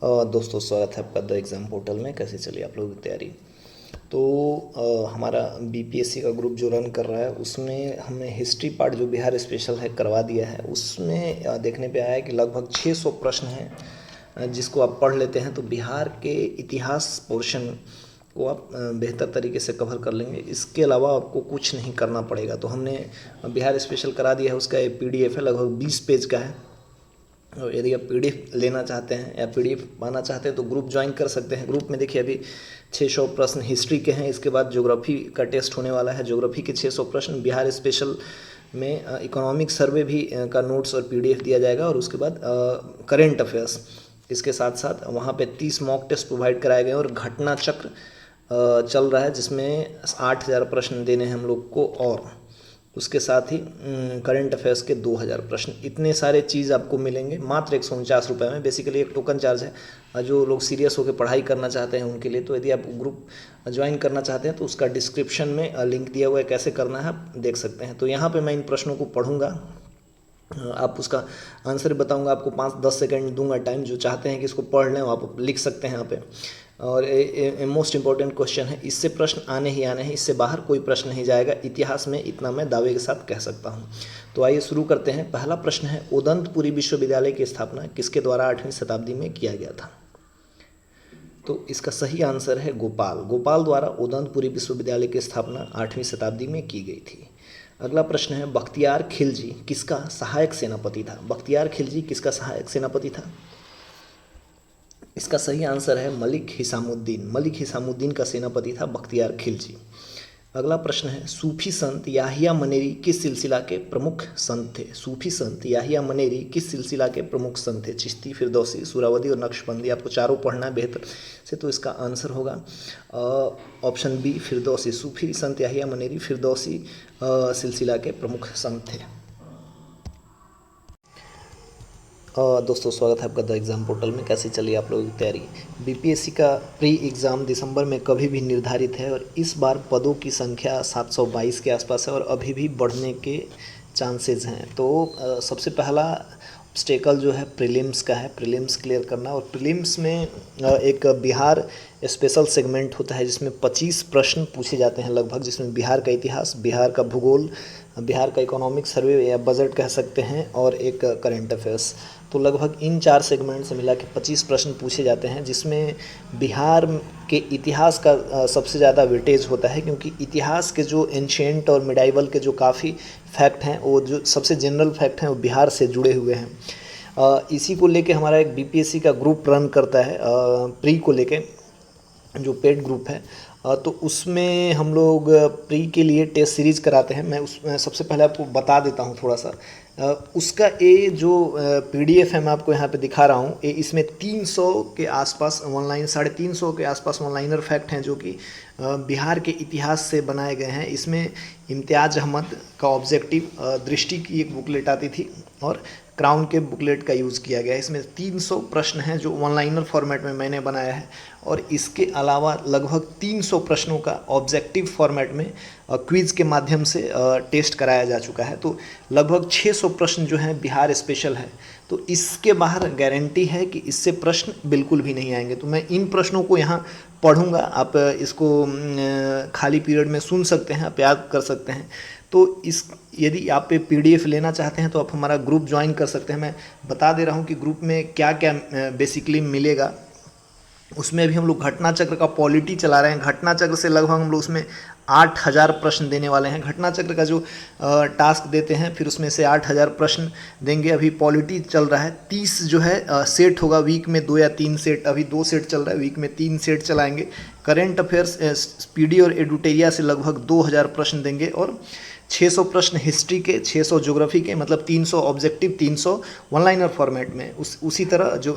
दोस्तों स्वागत है आपका द एग्ज़ाम पोर्टल में। कैसे चली आप लोगों की तैयारी? तो हमारा बीपीएससी का ग्रुप जो रन कर रहा है उसमें हमने हिस्ट्री पार्ट जो बिहार स्पेशल है करवा दिया है। उसमें देखने पे आया है कि लगभग 600 प्रश्न हैं, जिसको आप पढ़ लेते हैं तो बिहार के इतिहास पोर्शन को आप बेहतर तरीके से कवर कर लेंगे। इसके अलावा आपको कुछ नहीं करना पड़ेगा। तो हमने बिहार स्पेशल करा दिया है, उसका एक पीडीएफ है, लगभग 20 पेज का है। और यदि आप पीडीएफ लेना चाहते हैं या पीडीएफ पाना चाहते हैं तो ग्रुप ज्वाइन कर सकते हैं। ग्रुप में देखिए अभी 600 प्रश्न हिस्ट्री के हैं, इसके बाद ज्योग्राफी का टेस्ट होने वाला है। ज्योग्राफी के 600 प्रश्न, बिहार स्पेशल में इकोनॉमिक सर्वे भी का नोट्स और पीडीएफ दिया जाएगा। और उसके बाद करेंट अफेयर्स, इसके साथ साथ वहाँ पे 30 मॉक टेस्ट प्रोवाइड कराए गए और घटना चक्र चल रहा है, जिसमें 8000 प्रश्न देने हैं हम लोग को। और उसके साथ ही करंट अफेयर्स के 2000 प्रश्न। इतने सारे चीज़ आपको मिलेंगे मात्र 149 रुपये में। बेसिकली एक टोकन चार्ज है जो लोग सीरियस होकर पढ़ाई करना चाहते हैं उनके लिए। तो यदि आप ग्रुप ज्वाइन करना चाहते हैं तो उसका डिस्क्रिप्शन में लिंक दिया हुआ है, कैसे करना है आप देख सकते हैं। तो यहाँ पे मैं इन प्रश्नों को पढ़ूंगा, आप उसका आंसर बताऊंगा। आपको 5-10 सेकंड दूंगा टाइम, जो चाहते हैं कि इसको पढ़ लें वो आप लिख सकते हैं यहाँ पे। और मोस्ट इंपॉर्टेंट क्वेश्चन है, इससे प्रश्न आने ही आने हैं, इससे बाहर कोई प्रश्न नहीं जाएगा इतिहास में, इतना मैं दावे के साथ कह सकता हूँ। तो आइए शुरू करते हैं। पहला प्रश्न है, उदंतपुरी विश्वविद्यालय की स्थापना किसके द्वारा 8वीं शताब्दी में किया गया था? तो इसका सही आंसर है गोपाल। गोपाल द्वारा उदंतपुरी विश्वविद्यालय की स्थापना 8वीं शताब्दी में की गई थी। अगला प्रश्न है, बख्तियार खिलजी किसका सहायक सेनापति था? बख्तियार खिलजी किसका सहायक सेनापति था? इसका सही आंसर है मलिक हिसामुद्दीन। मलिक हिसामुद्दीन का सेनापति था बख्तियार खिलजी। अगला प्रश्न है, सूफी संत याहिया मनेरी किस सिलसिला के प्रमुख संत थे? सूफी संत याहिया मनेरी किस सिलसिला के प्रमुख संत थे? चिश्ती, फिरदौसी, सुरावदी और नक्शबंदी। आपको चारों पढ़ना है बेहतर से। तो इसका आंसर होगा ऑप्शन बी, फिरदौसी। सूफी संत याहिया मनेरी फिरदौसी सिलसिला के प्रमुख संत थे। दोस्तों स्वागत है आपका द एग्ज़ाम पोर्टल में। कैसे चली आप लोगों की तैयारी? बीपीएससी का प्री एग्ज़ाम दिसंबर में कभी भी निर्धारित है और इस बार पदों की संख्या 722 के आसपास है और अभी भी बढ़ने के चांसेस हैं। तो सबसे पहला ऑब्स्टेकल जो है प्रीलिम्स का है, प्रीलिम्स क्लियर करना। और प्रीलिम्स में एक बिहार स्पेशल सेगमेंट होता है जिसमें 25 प्रश्न पूछे जाते हैं लगभग, जिसमें बिहार का इतिहास, बिहार का भूगोल, बिहार का इकोनॉमिक सर्वे या बजट कह सकते हैं, और एक करेंट अफेयर्स। तो लगभग इन 4 सेगमेंट से मिला के 25 प्रश्न पूछे जाते हैं, जिसमें बिहार के इतिहास का सबसे ज़्यादा वेटेज होता है, क्योंकि इतिहास के जो एंशिएंट और मिडाइवल के जो काफ़ी फैक्ट हैं, वो जो सबसे जनरल फैक्ट हैं वो बिहार से जुड़े हुए हैं। इसी को लेके हमारा एक बीपीएससी का ग्रुप रन करता है प्री को लेके, जो पेड ग्रुप है। तो उसमें हम लोग प्री के लिए टेस्ट सीरीज़ कराते हैं। मैं उसमें सबसे पहले आपको बता देता हूँ थोड़ा सा। उसका ये जो पीडीएफ है मैं आपको यहाँ पे दिखा रहा हूँ, ये इसमें 300 के आसपास ऑनलाइन, 350 के आसपास ऑनलाइनर फैक्ट हैं जो कि बिहार के इतिहास से बनाए गए हैं। इसमें इम्तियाज अहमद का ऑब्जेक्टिव, दृष्टि की एक बुकलेट आती थी, और क्राउन के बुकलेट का यूज़ किया गया है। इसमें 300 प्रश्न हैं जो ऑनलाइनर फॉर्मेट में मैंने बनाया है, और इसके अलावा लगभग 300 प्रश्नों का ऑब्जेक्टिव फॉर्मेट में क्विज़ के माध्यम से टेस्ट कराया जा चुका है। तो लगभग 600 प्रश्न जो हैं बिहार स्पेशल है। तो इसके बाहर गारंटी है कि इससे प्रश्न बिल्कुल भी नहीं आएंगे। तो मैं इन प्रश्नों को यहाँ पढ़ूंगा, आप इसको खाली पीरियड में सुन सकते हैं, आप याद कर सकते हैं। तो इस यदि आप पे पीडीएफ लेना चाहते हैं तो आप हमारा ग्रुप ज्वाइन कर सकते हैं। मैं बता दे रहा हूँ कि ग्रुप में क्या क्या बेसिकली मिलेगा। उसमें भी हम लोग घटना चक्र का पॉलिटी चला रहे हैं। घटना चक्र से लगभग हम लोग उसमें 8000 प्रश्न देने वाले हैं। घटना चक्र का जो टास्क देते हैं, फिर उसमें से 8000 प्रश्न देंगे। अभी पॉलिटी चल रहा है, 30 जो है सेट होगा, वीक में 2 या 3 सेट, अभी 2 सेट चल रहा है, वीक में 3 सेट चलाएंगे। करेंट अफेयर्स पीडी और एडुटेरिया से लगभग 2000 प्रश्न देंगे, और 600 प्रश्न हिस्ट्री के, 600 ज्योग्राफी के, मतलब 300 ऑब्जेक्टिव, 300 ऑनलाइनर फॉर्मेट में। उसी तरह जो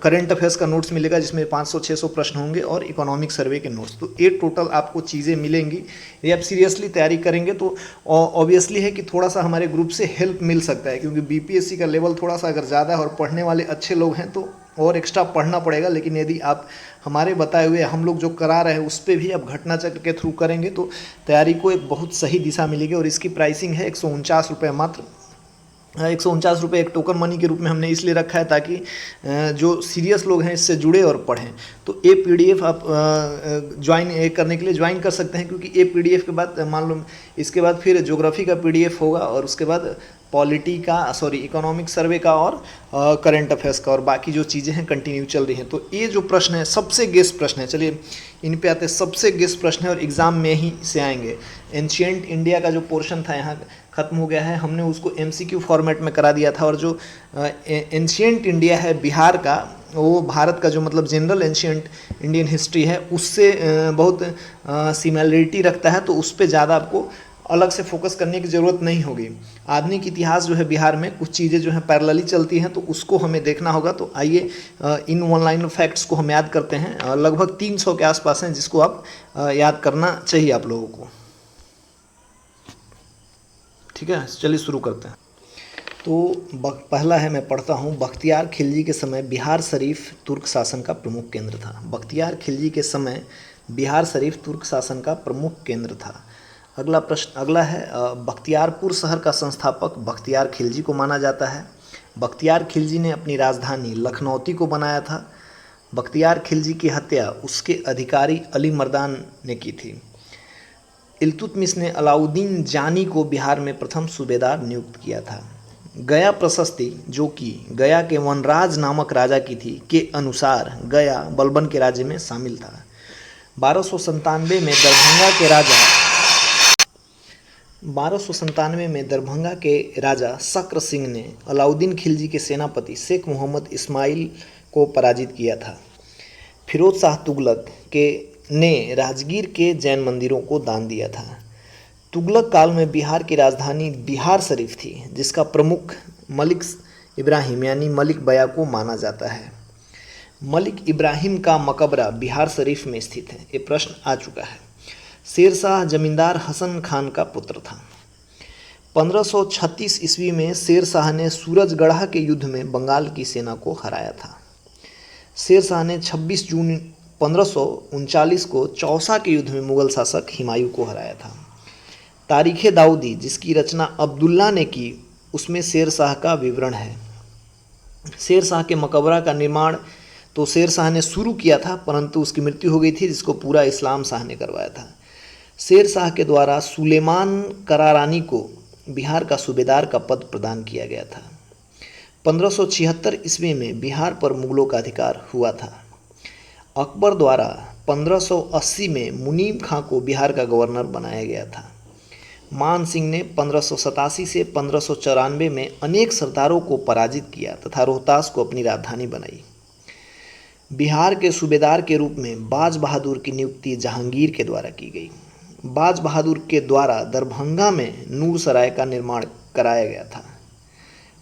करंट अफेयर्स का नोट्स मिलेगा जिसमें 500-600 प्रश्न होंगे, और इकोनॉमिक सर्वे के नोट्स। तो ये टोटल आपको चीज़ें मिलेंगी। यदि आप सीरियसली तैयारी करेंगे तो ऑब्वियसली है कि थोड़ा सा हमारे ग्रुप से हेल्प मिल सकता है, क्योंकि बीपीएससी का लेवल थोड़ा सा अगर ज़्यादा है और पढ़ने वाले अच्छे लोग हैं तो और एक्स्ट्रा पढ़ना पड़ेगा। लेकिन यदि आप हमारे बताए हुए हम लोग जो करा रहे हैं उस पर भी आप घटना चक्र के थ्रू करेंगे तो तैयारी को एक बहुत सही दिशा मिलेगी। और इसकी प्राइसिंग है 149 रुपये मात्र। 149 रुपये एक टोकन मनी के रूप में हमने इसलिए रखा है ताकि जो सीरियस लोग हैं इससे जुड़े और पढ़ें। तो ये पीडीएफ आप ज्वाइन करने के लिए ज्वाइन कर सकते हैं, क्योंकि ये पीडीएफ के बाद मान लो इसके बाद फिर ज्योग्राफी का पीडीएफ होगा और उसके बाद इकोनॉमिक सर्वे का और करंट अफेयर्स का और बाकी जो चीज़ें हैं कंटिन्यू चल रही हैं। तो ये जो प्रश्न है सबसे गेस प्रश्न है, चलिए इन पे आते हैं। सबसे गेस प्रश्न है और एग्ज़ाम में ही से आएंगे। एंशिएंट इंडिया का जो पोर्शन था यहाँ ख़त्म हो गया है, हमने उसको एमसीक्यू फॉर्मेट में करा दिया था। और जो एंशिएंट इंडिया है बिहार का, वो भारत का जो मतलब जनरल एंशिएंट इंडियन हिस्ट्री है उससे बहुत सिमिलरिटी रखता है, तो उस पर ज़्यादा आपको अलग से फोकस करने की ज़रूरत नहीं होगी। आधुनिक इतिहास जो है बिहार में कुछ चीज़ें जो हैं पैरेलली चलती हैं, तो उसको हमें देखना होगा। तो आइए इन ऑनलाइन फैक्ट्स को हम याद करते हैं। लगभग 300 के आसपास हैं जिसको आप याद करना चाहिए आप लोगों को। ठीक है, चलिए शुरू करते हैं। तो पहला है, मैं पढ़ता हूँ। बख्तियार खिलजी के समय बिहार शरीफ तुर्क शासन का प्रमुख केंद्र था। बख्तियार खिलजी के समय बिहार शरीफ तुर्क शासन का प्रमुख केंद्र था। अगला प्रश्न अगला है, बख्तियारपुर शहर का संस्थापक बख्तियार खिलजी को माना जाता है। बख्तियार खिलजी ने अपनी राजधानी लखनौती को बनाया था। बख्तियार खिलजी की हत्या उसके अधिकारी अली मर्दान ने की थी। इल्तुतमिश ने अलाउद्दीन जानी को बिहार में प्रथम सूबेदार नियुक्त किया था। गया प्रशस्ति, जो कि गया के वनराज नामक राजा की थी, के अनुसार गया बलबन के राज्य में शामिल था। 1297 में दरभंगा के राजा शक्र सिंह ने अलाउद्दीन खिलजी के सेनापति शेख मोहम्मद इस्माइल को पराजित किया था। फिरोज शाह तुगलक ने राजगीर के जैन मंदिरों को दान दिया था। तुगलक काल में बिहार की राजधानी बिहार शरीफ थी, जिसका प्रमुख मलिक इब्राहिम यानी मलिक बया को माना जाता है। मलिक इब्राहिम का मकबरा बिहार शरीफ में स्थित है। ये प्रश्न आ चुका है। शेरशाह जमींदार हसन खान का पुत्र था। 1536 ईस्वी में शेरशाह ने सूरजगढ़ा के युद्ध में बंगाल की सेना को हराया था। शेरशाह ने 26 जून 1539 को चौसा के युद्ध में मुगल शासक हुमायूं को हराया था। तारीख़ दाऊदी, जिसकी रचना अब्दुल्ला ने की, उसमें शेरशाह का विवरण है। शेरशाह के मकबरा का निर्माण तो शेरशाह ने शुरू किया था, परंतु उसकी मृत्यु हो गई थी, जिसको पूरा इस्लाम शाह ने करवाया था। शेरशाह के द्वारा सुलेमान करारानी को बिहार का सूबेदार का पद प्रदान किया गया था। 1576 ईस्वी में बिहार पर मुगलों का अधिकार हुआ था। अकबर द्वारा 1580 में मुनीम खां को बिहार का गवर्नर बनाया गया था। मान सिंह ने 1587 से 1594 में अनेक सरदारों को पराजित किया तथा रोहतास को अपनी राजधानी बनाई। बिहार के सूबेदार के रूप में बाज बहादुर की नियुक्ति जहांगीर के द्वारा की गई। बाज बहादुर के द्वारा दरभंगा में नूर सराय का निर्माण कराया गया था।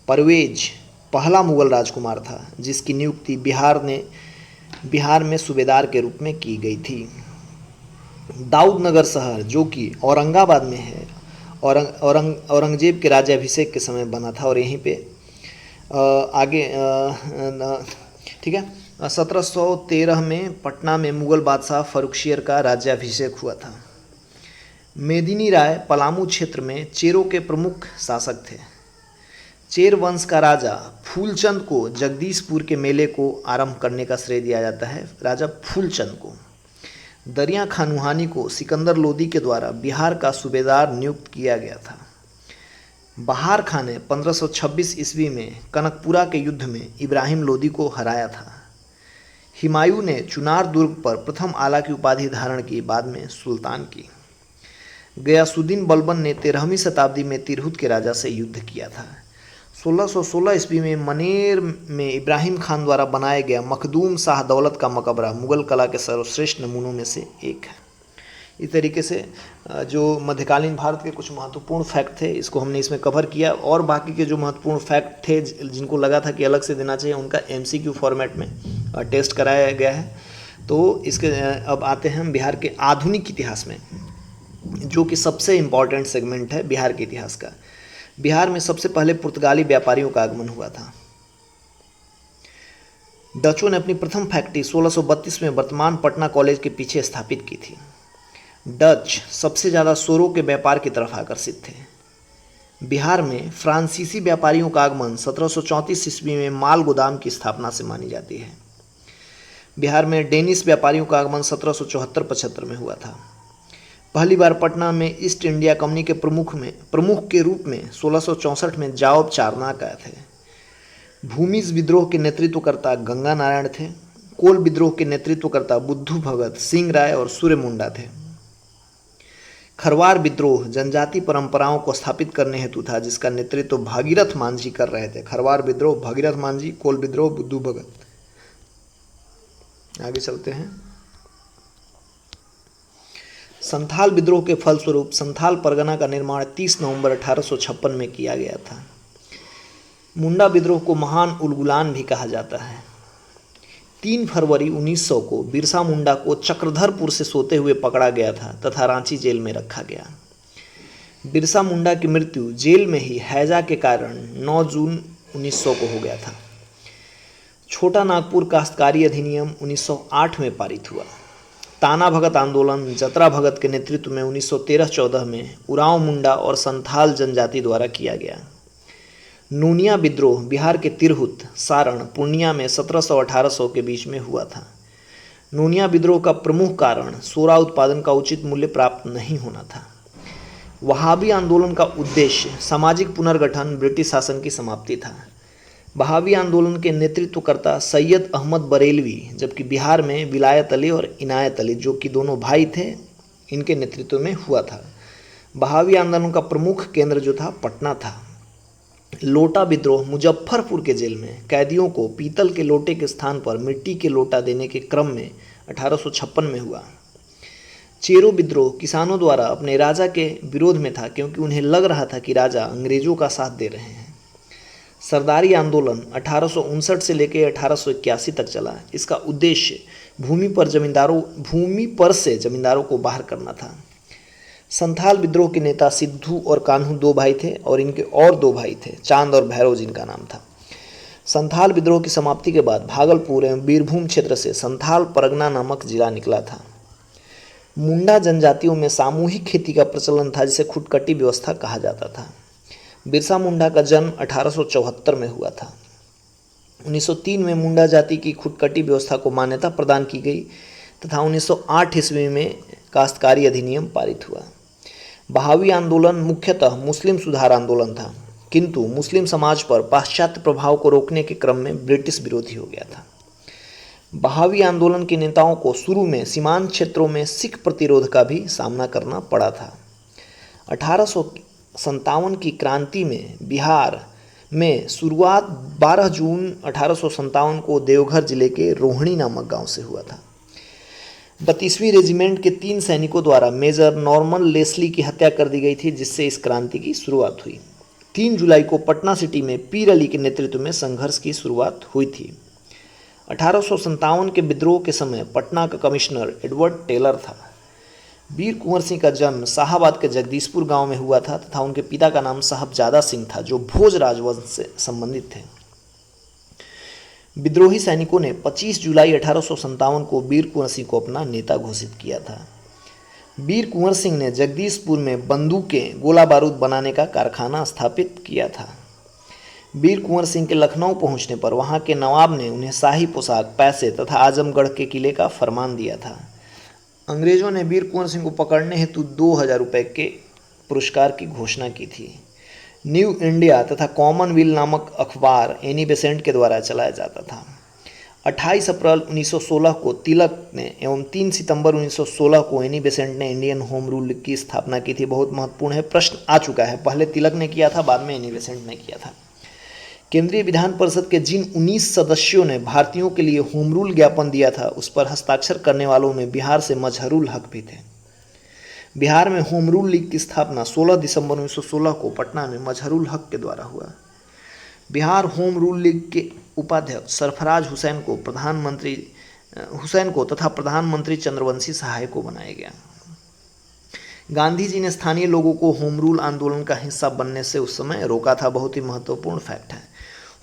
परवेज पहला मुगल राजकुमार था जिसकी नियुक्ति बिहार में सूबेदार के रूप में की गई थी। दाऊदनगर शहर, जो कि औरंगाबाद में है, औरंगजेब के राज्याभिषेक के समय बना था। और यहीं पे ठीक है, 1713 में पटना में मुगल बादशाह फर्रुखशियर का राज्याभिषेक हुआ था। मेदिनी राय पलामू क्षेत्र में चेरों के प्रमुख शासक थे। चेर वंश का राजा फूलचंद को जगदीशपुर के मेले को आरंभ करने का श्रेय दिया जाता है, राजा फूलचंद को। दरिया खानुहानी को सिकंदर लोदी के द्वारा बिहार का सूबेदार नियुक्त किया गया था। बहार खां ने 1526 ईस्वी में कनकपुरा के युद्ध में इब्राहिम लोदी को हराया था। हुमायूं ने चुनार दुर्ग पर प्रथम आला की उपाधि धारण की, बाद में सुल्तान की। गयासुद्दीन बलबन ने 13वीं शताब्दी में तिरहुत के राजा से युद्ध किया था। 1616 ईस्वी में मनेर में इब्राहिम खान द्वारा बनाया गया मखदूम शाह दौलत का मकबरा मुगल कला के सर्वश्रेष्ठ नमूनों में से एक है। इस तरीके से जो मध्यकालीन भारत के कुछ महत्वपूर्ण फैक्ट थे इसको हमने इसमें कवर किया, और बाकी के जो महत्वपूर्ण फैक्ट थे जिनको लगा था कि अलग से देना चाहिए उनका एमसीक्यू फॉर्मेट में टेस्ट कराया गया है। तो इसके अब आते हैं हम बिहार के आधुनिक इतिहास में, जो कि सबसे इम्पॉर्टेंट सेगमेंट है बिहार के इतिहास का। बिहार में सबसे पहले पुर्तगाली व्यापारियों का आगमन हुआ था। डचों ने अपनी प्रथम फैक्ट्री 1632 में वर्तमान पटना कॉलेज के पीछे स्थापित की थी। डच सबसे ज़्यादा सोरों के व्यापार की तरफ आकर्षित थे। बिहार में फ्रांसीसी व्यापारियों का आगमन 1734 ईस्वी में माल गोदाम की स्थापना से मानी जाती है। बिहार में डेनिश व्यापारियों का आगमन 1774-75 में हुआ था। पहली बार पटना में ईस्ट इंडिया कंपनी के प्रमुख के रूप में 1664 में जाओब चारनाक आए थे। भूमिज विद्रोह के नेतृत्वकर्ता गंगा नारायण थे। कोल विद्रोह के नेतृत्वकर्ता बुद्धू भगत सिंह राय और सूर्य मुंडा थे। खरवार विद्रोह जनजाति परंपराओं को स्थापित करने हेतु था, जिसका नेतृत्व भागीरथ मांझी कर रहे थे। खरवार विद्रोह भागीरथ मांझी, कोल विद्रोह बुद्धू भगत। आगे चलते हैं। संथाल विद्रोह के फलस्वरूप संथाल परगना का निर्माण 30 नवंबर 1856 में किया गया था। मुंडा विद्रोह को महान उलगुलान भी कहा जाता है। 3 फरवरी 1900 को बिरसा मुंडा को चक्रधरपुर से सोते हुए पकड़ा गया था तथा रांची जेल में रखा गया। बिरसा मुंडा की मृत्यु जेल में ही हैजा के कारण 9 जून 1900 को हो गया था। छोटा नागपुर काश्तकारी अधिनियम 1908 में पारित हुआ। ताना भगत आंदोलन जतरा भगत के नेतृत्व में 1913-14 में उरांव मुंडा और संथाल जनजाति द्वारा किया गया। नूनिया विद्रोह बिहार के तिरहुत, सारण, पूर्णिया में 1700-1800 के बीच में हुआ था। नूनिया विद्रोह का प्रमुख कारण सोरा उत्पादन का उचित मूल्य प्राप्त नहीं होना था। वहाबी आंदोलन का उद्देश्य सामाजिक पुनर्गठन, ब्रिटिश शासन की समाप्ति था। वहाबी आंदोलन के नेतृत्वकर्ता सैयद अहमद बरेलवी, जबकि बिहार में विलायत अली और इनायत अली, जो कि दोनों भाई थे, इनके नेतृत्व में हुआ था। वहाबी आंदोलन का प्रमुख केंद्र जो था पटना था। लोटा विद्रोह मुजफ्फरपुर के जेल में कैदियों को पीतल के लोटे के स्थान पर मिट्टी के लोटा देने के क्रम में 1856 में हुआ। चेरो विद्रोह किसानों द्वारा अपने राजा के विरोध में था, क्योंकि उन्हें लग रहा था कि राजा अंग्रेजों का साथ दे रहे हैं। सरदारी आंदोलन 1859 से लेकर 1881 तक चला। इसका उद्देश्य भूमि पर से जमींदारों को बाहर करना था। संथाल विद्रोह के नेता सिद्धू और कान्हू 2 भाई थे और इनके और 2 भाई थे, चांद और भैरव जिनका नाम था। संथाल विद्रोह की समाप्ति के बाद भागलपुर एवं बीरभूम क्षेत्र से संथाल परगना नामक जिला निकला था। मुंडा जनजातियों में सामूहिक खेती का प्रचलन था, जिसे खुटकटी व्यवस्था कहा जाता था। बिरसा मुंडा का जन्म 1874 में हुआ था। 1903 में मुंडा जाति की खुटकटी व्यवस्था को मान्यता प्रदान की गई तथा 1908 ईस्वी में काश्तकारी अधिनियम पारित हुआ। बहावी आंदोलन मुख्यतः मुस्लिम सुधार आंदोलन था, किंतु मुस्लिम समाज पर पाश्चात्य प्रभाव को रोकने के क्रम में ब्रिटिश विरोधी हो गया था। बहावी आंदोलन के नेताओं को शुरू में सीमांत क्षेत्रों में सिख प्रतिरोध का भी सामना करना पड़ा था। 1857 की क्रांति में बिहार में शुरुआत 12 जून 1857 को देवघर जिले के रोहिणी नामक गांव से हुआ था। 32वीं रेजिमेंट के 3 सैनिकों द्वारा मेजर नॉर्मन लेस्ली की हत्या कर दी गई थी, जिससे इस क्रांति की शुरुआत हुई। 3 जुलाई को पटना सिटी में पीर अली के नेतृत्व में संघर्ष की शुरुआत हुई थी। 1857 के विद्रोह के समय पटना का कमिश्नर एडवर्ड टेलर था। वीर कुंवर सिंह का जन्म शाहाबाद के जगदीशपुर गांव में हुआ था तथा उनके पिता का नाम साहबजादा सिंह था, जो भोज राजवंश से संबंधित थे। विद्रोही सैनिकों ने 25 जुलाई 1857 को वीर कुंवर सिंह को अपना नेता घोषित किया था। वीर कुंवर सिंह ने जगदीशपुर में बंदूकें, गोला बारूद बनाने का कारखाना स्थापित किया था। वीर कुंवर सिंह के लखनऊ पहुंचने पर वहां के नवाब ने उन्हें शाही पोशाक, पैसे तथा आजमगढ़ के किले का फरमान दिया था। अंग्रेजों ने वीर कुंवर सिंह को पकड़ने हेतु 2000 रुपये के पुरस्कार की घोषणा की थी। न्यू इंडिया तथा कॉमनवेल्थ नामक अखबार एनी बेसेंट के द्वारा चलाया जाता था। 28 अप्रैल 1916 को तिलक ने एवं 3 सितंबर 1916 को एनी बेसेंट ने इंडियन होम रूल की स्थापना की थी। बहुत महत्वपूर्ण है, प्रश्न आ चुका है। पहले तिलक ने किया था, बाद में एनी बेसेंट ने किया था। केंद्रीय विधान परिषद के जिन 19 सदस्यों ने भारतीयों के लिए होम रूल ज्ञापन दिया था, उस पर हस्ताक्षर करने वालों में बिहार से मजहरुल हक भी थे। बिहार में होम रूल लीग की स्थापना 16 दिसंबर 1916 को पटना में मजहरुल हक के द्वारा हुआ। बिहार होम रूल लीग के उपाध्यक्ष सरफराज हुसैन को तथा प्रधानमंत्री चंद्रवंशी सहाय को बनाया गया। गांधी जी ने स्थानीय लोगों को होम रूल आंदोलन का हिस्सा बनने से उस समय रोका था। बहुत ही महत्वपूर्ण फैक्ट है।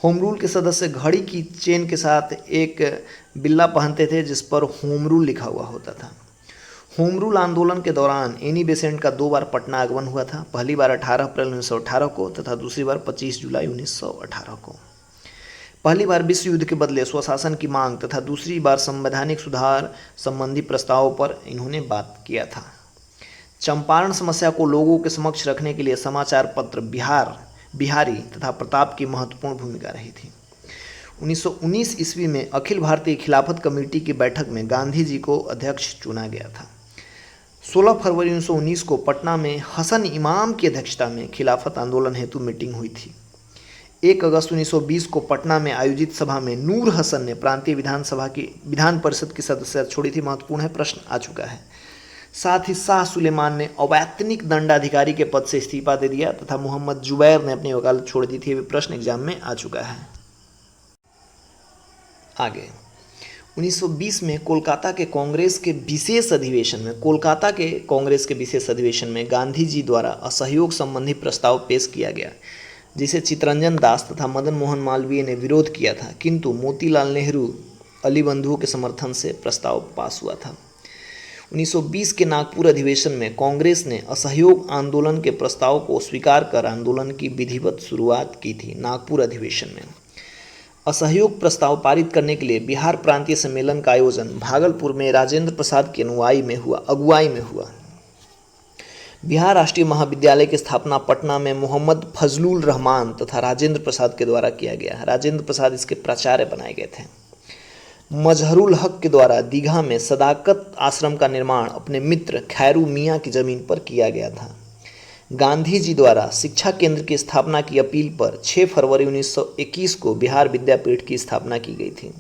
होम रूल के सदस्य घड़ी की चेन के साथ एक बिल्ला पहनते थे, जिस पर होम रूल लिखा हुआ होता था। होम रूल आंदोलन के दौरान एनी बेसेंट का 2 बार पटना आगमन हुआ था, पहली बार 18 अप्रैल 1918 को तथा दूसरी बार 25 जुलाई 1918 को। पहली बार विश्व युद्ध के बदले स्वशासन की मांग तथा दूसरी बार संवैधानिक सुधार संबंधी प्रस्तावों पर इन्होंने बात किया था। चंपारण समस्या को लोगों के समक्ष रखने के लिए समाचार पत्र बिहारी तथा प्रताप की महत्वपूर्ण भूमिका रही थी। 1919 ईस्वी में अखिल भारतीय खिलाफत कमेटी की बैठक में गांधी जी को अध्यक्ष चुना गया था। 16 फरवरी 1919 को पटना में हसन इमाम की अध्यक्षता में खिलाफत आंदोलन हेतु मीटिंग हुई थी। 1 अगस्त 1920 को पटना में आयोजित सभा में नूर हसन ने प्रांतीय विधान परिषद की सदस्यता छोड़ी थी। महत्वपूर्ण है, प्रश्न आ चुका है। साथ ही शाह सुलेमान ने अवैतनिक दंडाधिकारी के पद से इस्तीफा दे दिया तथा मोहम्मद जुबैर ने अपनी वकालत छोड़ दी थी। ये प्रश्न एग्जाम में आ चुका है। आगे 1920 में कोलकाता के कांग्रेस के विशेष अधिवेशन में गांधी जी द्वारा असहयोग संबंधी प्रस्ताव पेश किया गया, जिसे चित्तरंजन दास तथा मदन मोहन मालवीय ने विरोध किया था, किंतु मोतीलाल नेहरू अली बंधुओं के समर्थन से प्रस्ताव पास हुआ था। 1920 के नागपुर अधिवेशन में कांग्रेस ने असहयोग आंदोलन के प्रस्ताव को स्वीकार कर आंदोलन की विधिवत शुरुआत की थी। नागपुर अधिवेशन में असहयोग प्रस्ताव पारित करने के लिए बिहार प्रांतीय सम्मेलन का आयोजन भागलपुर में राजेंद्र प्रसाद की अगुवाई में हुआ। बिहार राष्ट्रीय महाविद्यालय की स्थापना पटना में मोहम्मद फजलुल रहमान तथा राजेंद्र प्रसाद के द्वारा किया गया। राजेंद्र प्रसाद इसके प्राचार्य बनाए गए थे। मजहरुल हक के द्वारा दीघा में सदाकत आश्रम का निर्माण अपने मित्र खैरू मियाँ की जमीन पर किया गया था। गांधी जी द्वारा शिक्षा केंद्र की स्थापना की अपील पर 6 फरवरी 1921 को बिहार विद्यापीठ की स्थापना की गई थी।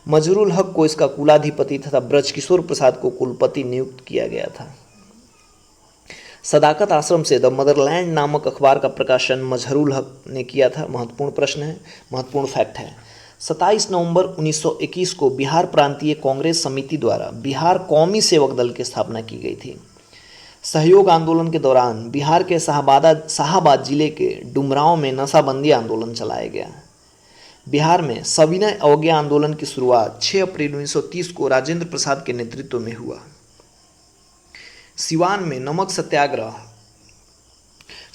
मजहरुल हक को इसका कुलाधिपति तथा ब्रजकिशोर प्रसाद को कुलपति नियुक्त किया गया था। सदाकत आश्रम से द मदरलैंड नामक अखबार का प्रकाशन मजहरुल हक ने किया था। महत्वपूर्ण प्रश्न है, महत्वपूर्ण फैक्ट है। 27 नवंबर 1921 को बिहार प्रांतीय कांग्रेस समिति द्वारा बिहार कौमी सेवक दल की स्थापना की गई थी। सहयोग आंदोलन के दौरान बिहार के शाहाबाद जिले के डुमरांव में नशाबंदी आंदोलन चलाया गया। बिहार में सविनय अवज्ञा आंदोलन की शुरुआत 6 अप्रैल 1930 को राजेंद्र प्रसाद के नेतृत्व में हुआ। सिवान में नमक सत्याग्रह,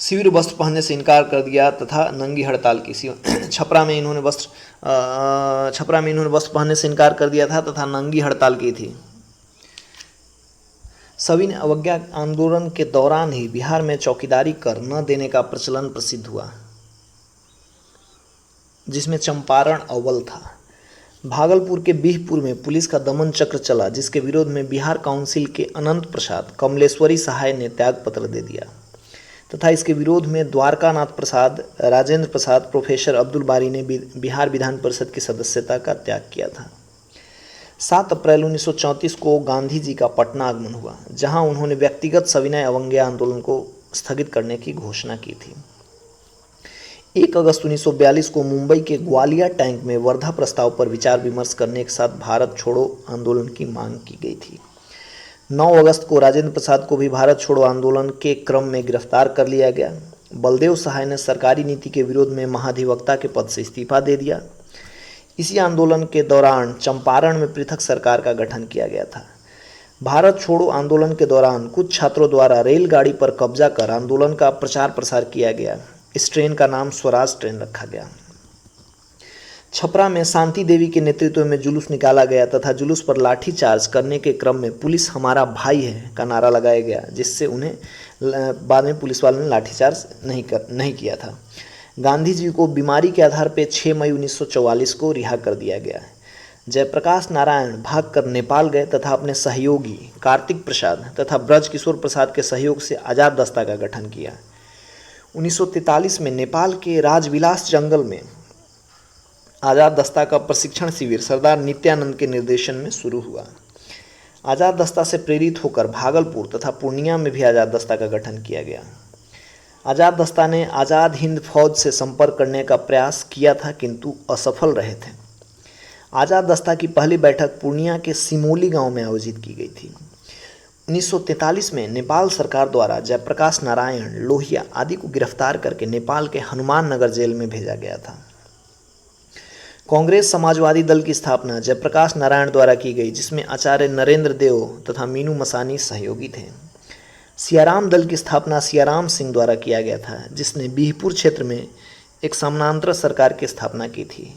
शिविर वस्त्र पहनने से इनकार कर दिया तथा नंगी हड़ताल की। छपरा में इन्होंने वस्त्र पहनने से इनकार कर दिया था तथा नंगी हड़ताल की थी। सविनय अवज्ञा आंदोलन के दौरान ही बिहार में चौकीदारी कर न देने का प्रचलन प्रसिद्ध हुआ, जिसमें चंपारण अव्वल था। भागलपुर के बिहपुर में पुलिस का दमन चक्र चला, जिसके विरोध में बिहार काउंसिल के अनंत प्रसाद कमलेश्वरी सहाय ने त्यागपत्र दे दिया तथा इसके विरोध में द्वारकानाथ प्रसाद, राजेंद्र प्रसाद, प्रोफेसर अब्दुल बारी ने बिहार विधान परिषद की सदस्यता का त्याग किया था। 7 अप्रैल 1934 को गांधी जी का पटना आगमन हुआ, जहां उन्होंने व्यक्तिगत सविनय अवज्ञा आंदोलन को स्थगित करने की घोषणा की थी। 1 अगस्त 1942 को मुंबई के ग्वालियर टैंक में वर्धा प्रस्ताव पर विचार विमर्श करने के साथ भारत छोड़ो आंदोलन की मांग की गई थी। 9 अगस्त को राजेंद्र प्रसाद को भी भारत छोड़ो आंदोलन के क्रम में गिरफ्तार कर लिया गया। बलदेव सहाय ने सरकारी नीति के विरोध में महाधिवक्ता के पद से इस्तीफा दे दिया। इसी आंदोलन के दौरान चंपारण में पृथक सरकार का गठन किया गया था। भारत छोड़ो आंदोलन के दौरान कुछ छात्रों द्वारा रेलगाड़ी पर कब्जा कर आंदोलन का प्रचार प्रसार किया गया। इस ट्रेन का नाम स्वराज ट्रेन रखा गया। छपरा में शांति देवी के नेतृत्व में जुलूस निकाला गया तथा जुलूस पर लाठीचार्ज करने के क्रम में पुलिस हमारा भाई है का नारा लगाया गया, जिससे उन्हें बाद में पुलिस वालों ने लाठीचार्ज नहीं किया था। गांधी जी को बीमारी के आधार पर 6 मई 1944 को रिहा कर दिया गया। जयप्रकाश नारायण भागकर नेपाल गए तथा अपने सहयोगी कार्तिक प्रसाद तथा ब्रजकिशोर प्रसाद के सहयोग से आज़ाद दस्ता का गठन किया। 1943 में नेपाल के राजविलास जंगल में आज़ाद दस्ता का प्रशिक्षण शिविर सरदार नित्यानंद के निर्देशन में शुरू हुआ। आज़ाद दस्ता से प्रेरित होकर भागलपुर तथा पूर्णिया में भी आज़ाद दस्ता का गठन किया गया। आज़ाद दस्ता ने आज़ाद हिंद फौज से संपर्क करने का प्रयास किया था, किंतु असफल रहे थे। आज़ाद दस्ता की पहली बैठक पूर्णिया के सिमोली गांव में आयोजित की गई थी। 1943 में नेपाल सरकार द्वारा जयप्रकाश नारायण, लोहिया आदि को गिरफ्तार करके नेपाल के हनुमान नगर जेल में भेजा गया था। कांग्रेस समाजवादी दल की स्थापना जयप्रकाश नारायण द्वारा की गई, जिसमें आचार्य नरेंद्र देव तथा मीनू मसानी सहयोगी थे। सियाराम दल की स्थापना सियाराम सिंह द्वारा किया गया था, जिसने बिहपुर क्षेत्र में एक समानांतर सरकार की स्थापना की थी।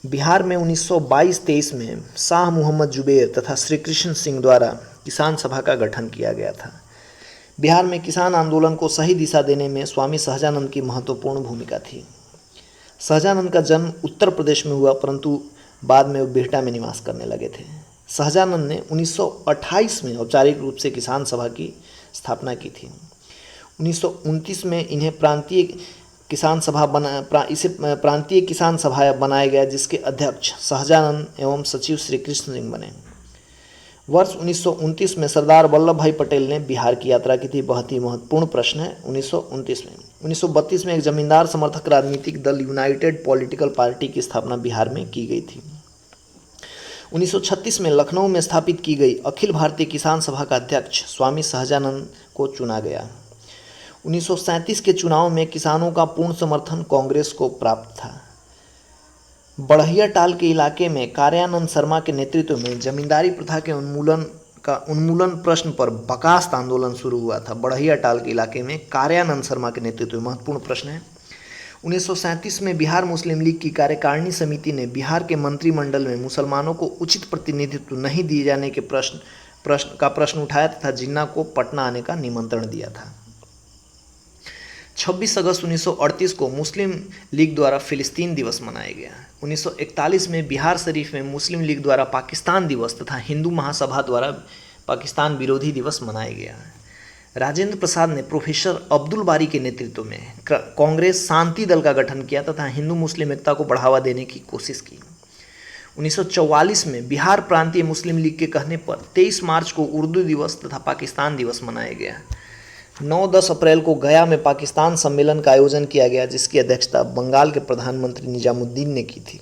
बिहार में 1922-23 में शाह मोहम्मद जुबैर तथा श्री कृष्ण सिंह द्वारा किसान सभा का गठन किया गया था। बिहार में किसान आंदोलन को सही दिशा देने में स्वामी सहजानंद की महत्वपूर्ण भूमिका थी। सहजानंद का जन्म उत्तर प्रदेश में हुआ, परंतु बाद में वो बिहटा में निवास करने लगे थे। सहजानंद ने 1928 में औपचारिक रूप से किसान सभा की स्थापना की थी। 1929 में इन्हें प्रांतीय किसान सभा बनाया गया, जिसके अध्यक्ष सहजानंद एवं सचिव श्री कृष्ण सिंह बने। वर्ष 1929 में सरदार वल्लभ भाई पटेल ने बिहार की यात्रा की थी। बहुत ही महत्वपूर्ण प्रश्न है 1929 में। 1932 में एक जमींदार समर्थक राजनीतिक दल यूनाइटेड पॉलिटिकल पार्टी की स्थापना बिहार में की गई थी। 1936 में लखनऊ में स्थापित की गई अखिल भारतीय किसान सभा का अध्यक्ष स्वामी सहजानंद को चुना गया। 1937 के चुनाव में किसानों का पूर्ण समर्थन कांग्रेस को प्राप्त था। बढ़िया टाल के इलाके में कार्यानंद शर्मा के नेतृत्व में जमींदारी प्रथा के उन्मूलन प्रश्न पर बर्खास्त आंदोलन शुरू हुआ था। बढ़िया टाल के इलाके में कार्यानंद शर्मा के नेतृत्व में महत्वपूर्ण प्रश्न है। 1937 में बिहार मुस्लिम लीग की कार्यकारिणी समिति ने बिहार के मंत्रिमंडल में मुसलमानों को उचित प्रतिनिधित्व नहीं दिए जाने के प्रश्न उठाया तथा जिन्ना को पटना आने का निमंत्रण दिया था। 26 अगस्त 1938 को मुस्लिम लीग द्वारा फिलिस्तीन दिवस मनाया गया। 1941 में बिहार शरीफ में मुस्लिम लीग द्वारा पाकिस्तान दिवस तथा हिंदू महासभा द्वारा पाकिस्तान विरोधी दिवस मनाया गया। राजेंद्र प्रसाद ने प्रोफेसर अब्दुल बारी के नेतृत्व में कांग्रेस शांति दल का गठन किया तथा हिंदू मुस्लिम एकता को बढ़ावा देने की कोशिश की। 1944 में बिहार प्रांतीय मुस्लिम लीग के कहने पर 23 मार्च को उर्दू दिवस तथा पाकिस्तान दिवस मनाया गया। 9-10 अप्रैल को गया में पाकिस्तान सम्मेलन का आयोजन किया गया, जिसकी अध्यक्षता बंगाल के प्रधानमंत्री निजामुद्दीन ने की थी।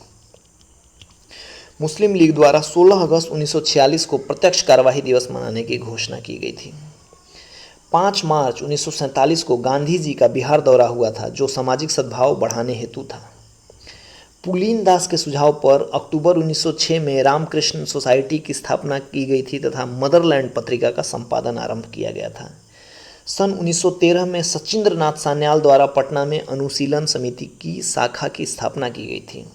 मुस्लिम लीग द्वारा 16 अगस्त 1946 को प्रत्यक्ष कार्यवाही दिवस मनाने की घोषणा की गई थी। 5 मार्च 1947 को गांधी जी का बिहार दौरा हुआ था, जो सामाजिक सद्भाव बढ़ाने हेतु था। पुलीन दास के सुझाव पर अक्टूबर 1906 में रामकृष्ण सोसाइटी की स्थापना की गई थी तथा मदरलैंड पत्रिका का संपादन आरंभ किया गया था। सन 1913 में सचिंद्र नाथ सान्याल द्वारा पटना में अनुशीलन समिति की शाखा की स्थापना की गई थी।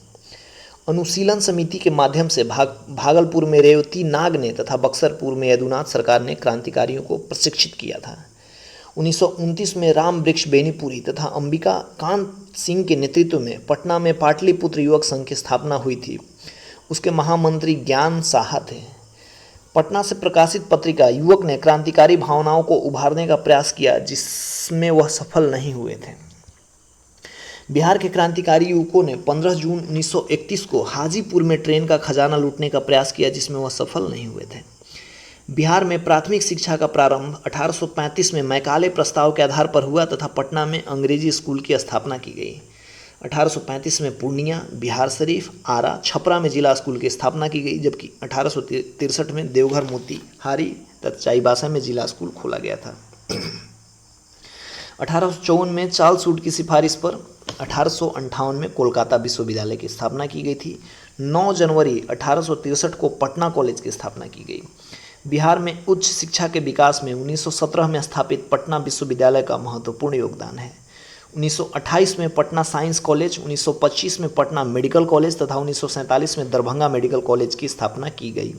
अनुशीलन समिति के माध्यम से भागलपुर में रेवती नाग ने तथा बक्सरपुर में यदुनाथ सरकार ने क्रांतिकारियों को प्रशिक्षित किया था। 1929 में राम वृक्ष बेनीपुरी तथा अंबिका कांत सिंह के नेतृत्व में पटना में पाटलिपुत्र युवक संघ की स्थापना हुई थी। उसके महामंत्री ज्ञान साहा थे। पटना से प्रकाशित पत्रिका युवक ने क्रांतिकारी भावनाओं को उभारने का प्रयास किया, जिसमें वह सफल नहीं हुए थे। बिहार के क्रांतिकारी युवकों ने 15 जून 1931 को हाजीपुर में ट्रेन का खजाना लूटने का प्रयास किया, जिसमें वह सफल नहीं हुए थे। बिहार में प्राथमिक शिक्षा का प्रारंभ 1835 में मैकाले प्रस्ताव के आधार पर हुआ तथा पटना में अंग्रेजी स्कूल की स्थापना की गई। 1835 में पूर्णिया, बिहार शरीफ, आरा, छपरा में जिला स्कूल की स्थापना की गई, जबकि 1863 में देवघर, मोतिहारी तथा चाईबासा में जिला स्कूल खोला गया था। 1854 में चार्ल्स सूट की सिफारिश पर 1858 में कोलकाता विश्वविद्यालय की स्थापना की गई थी। 9 जनवरी 1863 को पटना कॉलेज की स्थापना की गई। बिहार में उच्च शिक्षा के विकास में 1917 में स्थापित पटना विश्वविद्यालय का महत्वपूर्ण योगदान है। 1928 में पटना साइंस कॉलेज, 1925 में पटना मेडिकल कॉलेज तथा 1947 में दरभंगा मेडिकल कॉलेज की स्थापना की गई।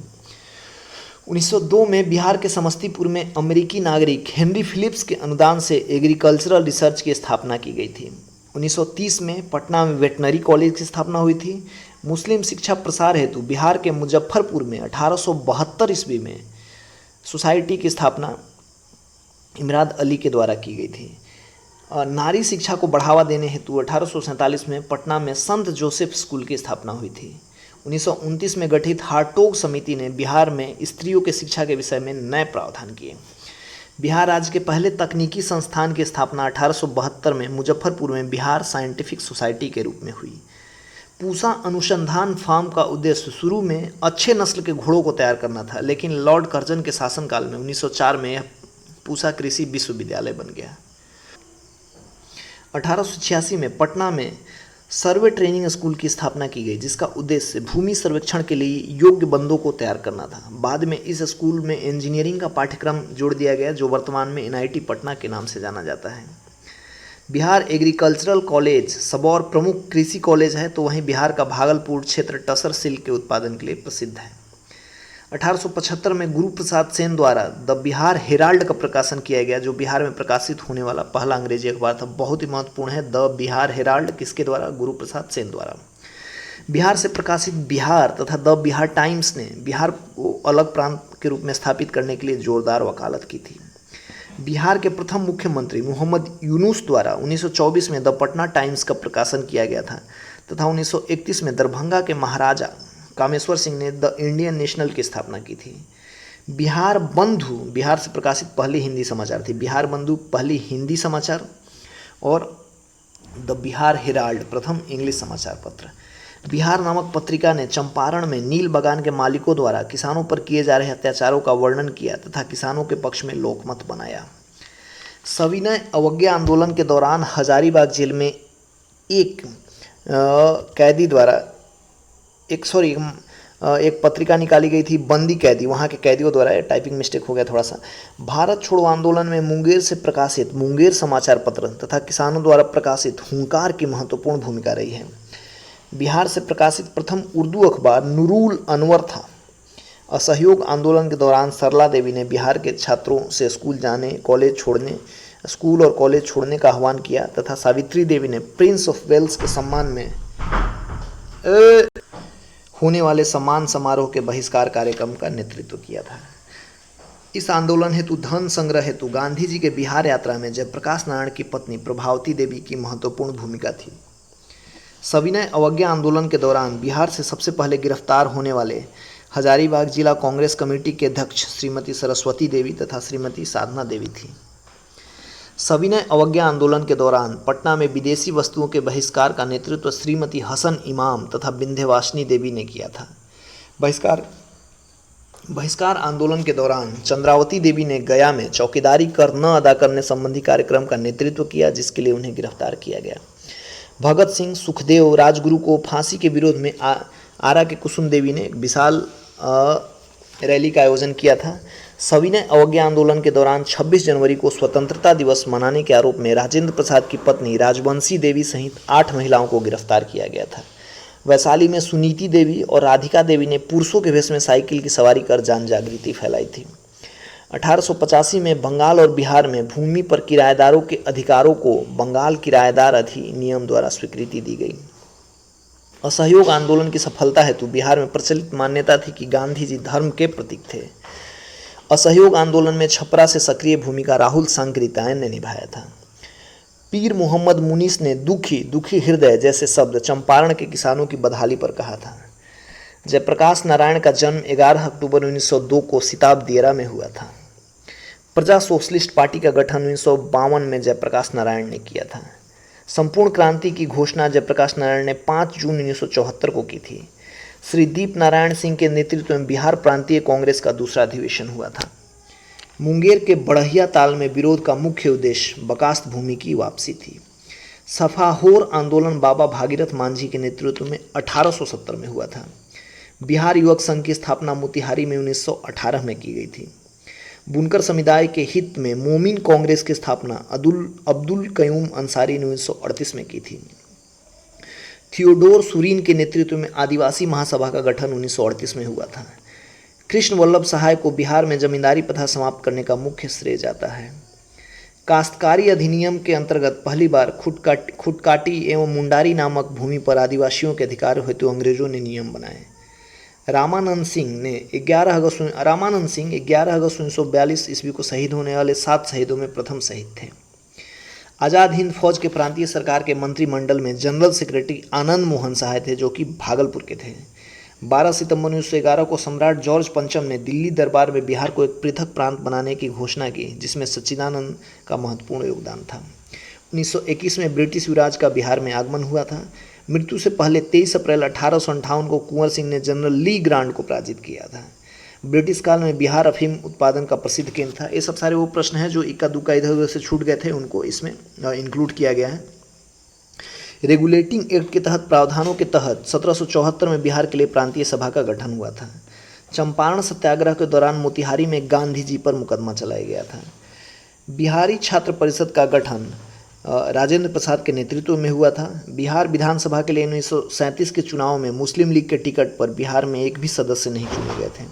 1902 में बिहार के समस्तीपुर में अमेरिकी नागरिक हेनरी फिलिप्स के अनुदान से एग्रीकल्चरल रिसर्च की स्थापना की गई थी। 1930 में पटना में वेटनरी कॉलेज की स्थापना हुई थी। मुस्लिम शिक्षा प्रसार हेतु बिहार के मुजफ्फरपुर में 1872 ईस्वी में सोसाइटी की स्थापना इमराद अली के द्वारा की गई थी। नारी शिक्षा को बढ़ावा देने हेतु 1847 में पटना में संत जोसेफ स्कूल की स्थापना हुई थी। 1929 में गठित हार्टोग समिति ने बिहार में स्त्रियों के शिक्षा के विषय में नए प्रावधान किए। बिहार राज्य के पहले तकनीकी संस्थान की स्थापना 1872 में मुजफ्फरपुर में बिहार साइंटिफिक सोसाइटी के रूप में हुई। पूसा अनुसंधान फार्म का उद्देश्य शुरू में अच्छे नस्ल के घोड़ों को तैयार करना था, लेकिन लॉर्ड कर्जन के शासनकाल में 1904 में यह पूसा कृषि विश्वविद्यालय बन गया। 1886 में पटना में सर्वे ट्रेनिंग स्कूल की स्थापना की गई जिसका उद्देश्य भूमि सर्वेक्षण के लिए योग्य बंदों को तैयार करना था। बाद में इस स्कूल में इंजीनियरिंग का पाठ्यक्रम जोड़ दिया गया जो वर्तमान में एनआईटी पटना के नाम से जाना जाता है। बिहार एग्रीकल्चरल कॉलेज सबौर प्रमुख कृषि कॉलेज है, तो वहीं बिहार का भागलपुर क्षेत्र टसर सिल्क के उत्पादन के लिए प्रसिद्ध है। 1875 में गुरु प्रसाद सेन द्वारा द बिहार हेराल्ड का प्रकाशन किया गया जो बिहार में प्रकाशित होने वाला पहला अंग्रेजी अखबार था। बहुत ही महत्वपूर्ण है, द बिहार हेराल्ड किसके द्वारा? गुरु प्रसाद सेन द्वारा। बिहार से प्रकाशित बिहार तथा द बिहार टाइम्स ने बिहार को अलग प्रांत के रूप में स्थापित करने के लिए जोरदार वकालत की थी। बिहार के प्रथम मुख्यमंत्री मोहम्मद यूनुस द्वारा 1924 में द पटना टाइम्स का प्रकाशन किया गया था तथा 1931 में दरभंगा के महाराजा कामेश्वर सिंह ने द इंडियन नेशनल की स्थापना की थी। बिहार बंधु बिहार से प्रकाशित पहली हिंदी समाचार थी। बिहार बंधु पहली हिंदी समाचार और द बिहार हेराल्ड प्रथम इंग्लिश समाचार पत्र। बिहार नामक पत्रिका ने चंपारण में नील बागान के मालिकों द्वारा किसानों पर किए जा रहे अत्याचारों का वर्णन किया तथा किसानों के पक्ष में लोकमत बनाया। सविनय अवज्ञा आंदोलन के दौरान हजारीबाग जेल में एक कैदी द्वारा एक पत्रिका निकाली गई थी, बंदी कैदी, वहाँ के कैदियों द्वारा। टाइपिंग मिस्टेक हो गया थोड़ा सा। भारत छोड़ो आंदोलन में मुंगेर से प्रकाशित मुंगेर समाचार पत्र तथा किसानों द्वारा प्रकाशित हुंकार की महत्वपूर्ण भूमिका रही है। बिहार से प्रकाशित प्रथम उर्दू अखबार नूरुल अनवर था। असहयोग आंदोलन के दौरान सरला देवी ने बिहार के छात्रों से स्कूल और कॉलेज छोड़ने का आह्वान किया तथा सावित्री देवी ने प्रिंस ऑफ वेल्स के सम्मान में होने वाले सम्मान समारोह के बहिष्कार कार्यक्रम का नेतृत्व किया था। इस आंदोलन हेतु धन संग्रह हेतु गांधी जी के बिहार यात्रा में जयप्रकाश नारायण की पत्नी प्रभावती देवी की महत्वपूर्ण भूमिका थी। सविनय अवज्ञा आंदोलन के दौरान बिहार से सबसे पहले गिरफ्तार होने वाले हजारीबाग जिला कांग्रेस कमेटी के अध्यक्ष श्रीमती सरस्वती देवी तथा श्रीमती साधना देवी थी। सविनय अवज्ञा आंदोलन के दौरान पटना में विदेशी वस्तुओं के बहिष्कार का नेतृत्व श्रीमती हसन इमाम तथा विंध्यवासिनी देवी ने किया था। बहिष्कार आंदोलन के दौरान चंद्रावती देवी ने गया में चौकीदारी कर न अदा करने संबंधी कार्यक्रम का नेतृत्व किया जिसके लिए उन्हें गिरफ्तार किया गया। भगत सिंह, सुखदेव, राजगुरु को फांसी के विरोध में आरा के कुसुम देवी ने एक विशाल रैली का आयोजन किया था। सविनय अवज्ञा आंदोलन के दौरान 26 जनवरी को स्वतंत्रता दिवस मनाने के आरोप में राजेंद्र प्रसाद की पत्नी राजवंशी देवी सहित 8 महिलाओं को गिरफ्तार किया गया था। वैशाली में सुनीति देवी और राधिका देवी ने पुरुषों के वेश में साइकिल की सवारी कर जन जागृति फैलाई थी। 1885 में बंगाल और बिहार में भूमि पर किराएदारों के अधिकारों को बंगाल किराएदार अधिनियम द्वारा स्वीकृति दी गई। असहयोग आंदोलन की सफलता हेतु बिहार में प्रचलित मान्यता थी कि गांधी जी धर्म के प्रतीक थे। असहयोग आंदोलन में छपरा से सक्रिय भूमिका राहुल सांकृत्यायन ने निभाया था। पीर मोहम्मद मुनीस ने दुखी हृदय जैसे शब्द चंपारण के किसानों की बदहाली पर कहा था। जयप्रकाश नारायण का जन्म 11 अक्टूबर 1902 को सिताब दियरा में हुआ था। प्रजा सोशलिस्ट पार्टी का गठन 1952 में जयप्रकाश नारायण ने किया था। संपूर्ण क्रांति की घोषणा जयप्रकाश नारायण ने 5 जून 1974 को की थी। श्री दीप नारायण सिंह के नेतृत्व में बिहार प्रांतीय कांग्रेस का दूसरा अधिवेशन हुआ था। मुंगेर के बड़हिया ताल में विरोध का मुख्य उद्देश्य बकास्त भूमि की वापसी थी। सफाहोर आंदोलन बाबा भागीरथ मांझी के नेतृत्व में 1870 में हुआ था। बिहार युवक संघ की स्थापना मोतिहारी में 1918 में की गई थी। बुनकर समुदाय के हित में मोमिन कांग्रेस की स्थापना अब्दुल कयूम अंसारी ने 1938 में की थी। थियोडोर सुरीन के नेतृत्व में आदिवासी महासभा का गठन 1938 में हुआ था। कृष्ण वल्लभ सहाय को बिहार में जमींदारी प्रथा समाप्त करने का मुख्य श्रेय जाता है। काश्तकारी अधिनियम के अंतर्गत पहली बार खुटकाटी एवं मुंडारी नामक भूमि पर आदिवासियों के अधिकार हेतु अंग्रेजों ने नियम बनाए। रामानंद सिंह 11 अगस्त 1942 ईस्वी को शहीद होने वाले 7 शहीदों में प्रथम शहीद थे। आज़ाद हिंद फौज के प्रांतीय सरकार के मंत्रिमंडल में जनरल सेक्रेटरी आनंद मोहन सहाय थे जो कि भागलपुर के थे। 12 सितंबर 1911 को सम्राट जॉर्ज पंचम ने दिल्ली दरबार में बिहार को एक पृथक प्रांत बनाने की घोषणा की जिसमें सच्चिदानंद का महत्वपूर्ण योगदान था। 1921 में ब्रिटिश युवराज का बिहार में आगमन हुआ था। मृत्यु से पहले 23 अप्रैल 1858 को कुंवर सिंह ने जनरल ली ग्रांट को पराजित किया था। ब्रिटिश काल में बिहार अफीम उत्पादन का प्रसिद्ध केंद्र था। ये सब सारे वो प्रश्न हैं जो इक्का दुक्का इधर उधर से छूट गए थे, उनको इसमें इंक्लूड किया गया है। रेगुलेटिंग एक्ट के तहत प्रावधानों के तहत 1774 में बिहार के लिए प्रांतीय सभा का गठन हुआ था। चंपारण सत्याग्रह के दौरान मोतिहारी में गांधी जी पर मुकदमा चलाया गया था। बिहारी छात्र परिषद का गठन राजेंद्र प्रसाद के नेतृत्व में हुआ था। बिहार विधानसभा के लिए 1937 के चुनाव में मुस्लिम लीग के टिकट पर बिहार में एक भी सदस्य नहीं चुने गए थे।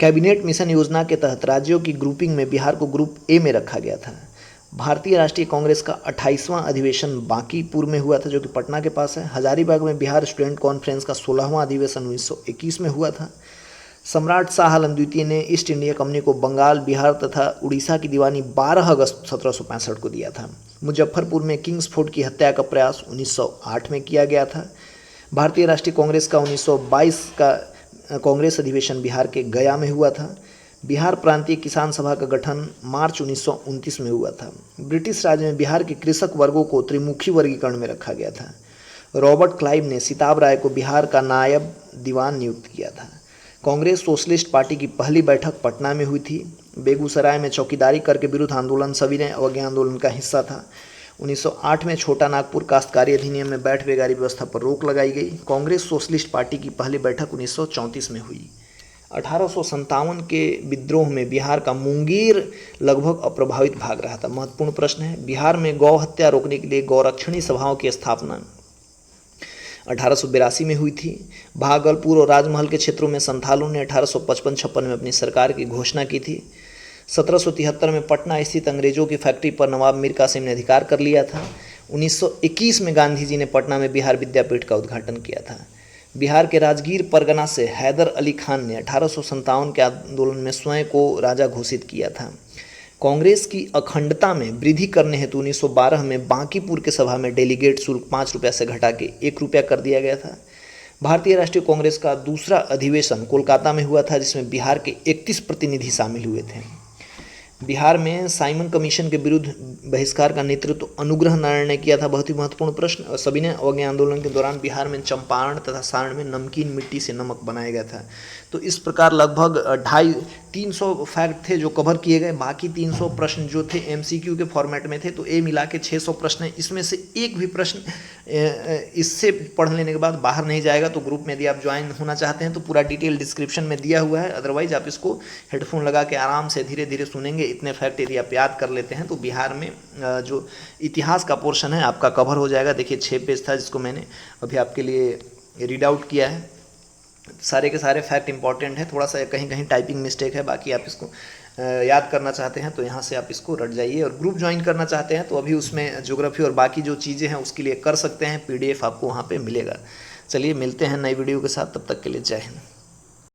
कैबिनेट मिशन योजना के तहत राज्यों की ग्रुपिंग में बिहार को ग्रुप ए में रखा गया था। भारतीय राष्ट्रीय कांग्रेस का 28वां अधिवेशन बांकीपुर में हुआ था, जो कि पटना के पास है। हजारीबाग में बिहार स्टूडेंट कॉन्फ्रेंस का 16वां अधिवेशन 1921 में हुआ था। सम्राट शाह आलम द्वितीय ने ईस्ट इंडिया कंपनी को बंगाल, बिहार तथा उड़ीसा की दीवानी 12 अगस्त 1765 को दिया था। मुजफ्फरपुर में किंग्स फोर्ट की हत्या का प्रयास 1908 में किया गया था। भारतीय राष्ट्रीय कांग्रेस का 1922 का कांग्रेस अधिवेशन बिहार के गया में हुआ था। बिहार प्रांतीय किसान सभा का गठन मार्च 1929 में हुआ था। ब्रिटिश राज में बिहार के कृषक वर्गों को त्रिमुखी वर्गीकरण में रखा गया था। रॉबर्ट क्लाइव ने सिताब राय को बिहार का नायब दीवान नियुक्त किया था। कांग्रेस सोशलिस्ट पार्टी की पहली बैठक पटना में हुई थी। बेगूसराय में चौकीदारी कर के विरुद्ध आंदोलन सविनय अवज्ञा आंदोलन का हिस्सा था। 1908 में छोटा नागपुर काश्तकारी अधिनियम में बैठ बेगारी व्यवस्था पर रोक लगाई गई। कांग्रेस सोशलिस्ट पार्टी की पहली बैठक 1934 में हुई। 1857 के विद्रोह में बिहार का मुंगेर लगभग अप्रभावित भाग रहा था। महत्वपूर्ण प्रश्न है, बिहार में गौ हत्या रोकने के लिए गौरक्षणी सभाओं की स्थापना 1882 में हुई थी। भागलपुर और राजमहल के क्षेत्रों में संथालों ने 1855-56 में अपनी सरकार की घोषणा की थी। 1773 में पटना स्थित अंग्रेजों की फैक्ट्री पर नवाब मीर कासिम ने अधिकार कर लिया था। 1921 में गांधी जी ने पटना में बिहार विद्यापीठ का उद्घाटन किया था। बिहार के राजगीर परगना से हैदर अली खान ने 1857 के आंदोलन में स्वयं को राजा घोषित किया था। कांग्रेस की अखंडता में वृद्धि करने हेतु 1912 में बांकीपुर के सभा में डेलीगेट शुल्क 5 रुपया से घटा के 1 रुपया कर दिया गया था। भारतीय राष्ट्रीय कांग्रेस का दूसरा अधिवेशन कोलकाता में हुआ था, जिसमें बिहार के 31 प्रतिनिधि शामिल हुए थे। बिहार में साइमन कमीशन के विरुद्ध बहिष्कार का नेतृत्व अनुग्रह नारायण ने किया था। बहुत ही महत्वपूर्ण प्रश्न, सविनय अवज्ञा आंदोलन के दौरान बिहार में चंपारण तथा सारण में नमकीन मिट्टी से नमक बनाया गया था। तो इस प्रकार लगभग 250-300 फैक्ट थे जो कवर किए गए। बाकी 300 प्रश्न जो थे एमसीक्यू के फॉर्मेट में थे, तो ये मिला के 600 प्रश्न है। इसमें से एक भी प्रश्न इससे पढ़ लेने के बाद बाहर नहीं जाएगा। तो ग्रुप में यदि आप ज्वाइन होना चाहते हैं तो पूरा डिटेल डिस्क्रिप्शन में दिया हुआ है। अदरवाइज आप इसको हेडफोन लगा के आराम से धीरे धीरे सुनेंगे। इतने फैक्ट यदि आप याद कर लेते हैं तो बिहार में जो इतिहास का पोर्शन है आपका कवर हो जाएगा। देखिए 6 पेज था जिसको मैंने अभी आपके लिए रीड आउट किया है। सारे के सारे फैक्ट इंपॉर्टेंट है, थोड़ा सा कहीं कहीं टाइपिंग मिस्टेक है। बाकी आप इसको याद करना चाहते हैं तो यहाँ से आप इसको रट जाइए। और ग्रुप ज्वाइन करना चाहते हैं तो अभी उसमें ज्योग्राफी और बाकी जो चीज़ें हैं उसके लिए कर सकते हैं। PDF आपको वहाँ पे मिलेगा। चलिए मिलते हैं नई वीडियो के साथ, तब तक के लिए जय हिंद।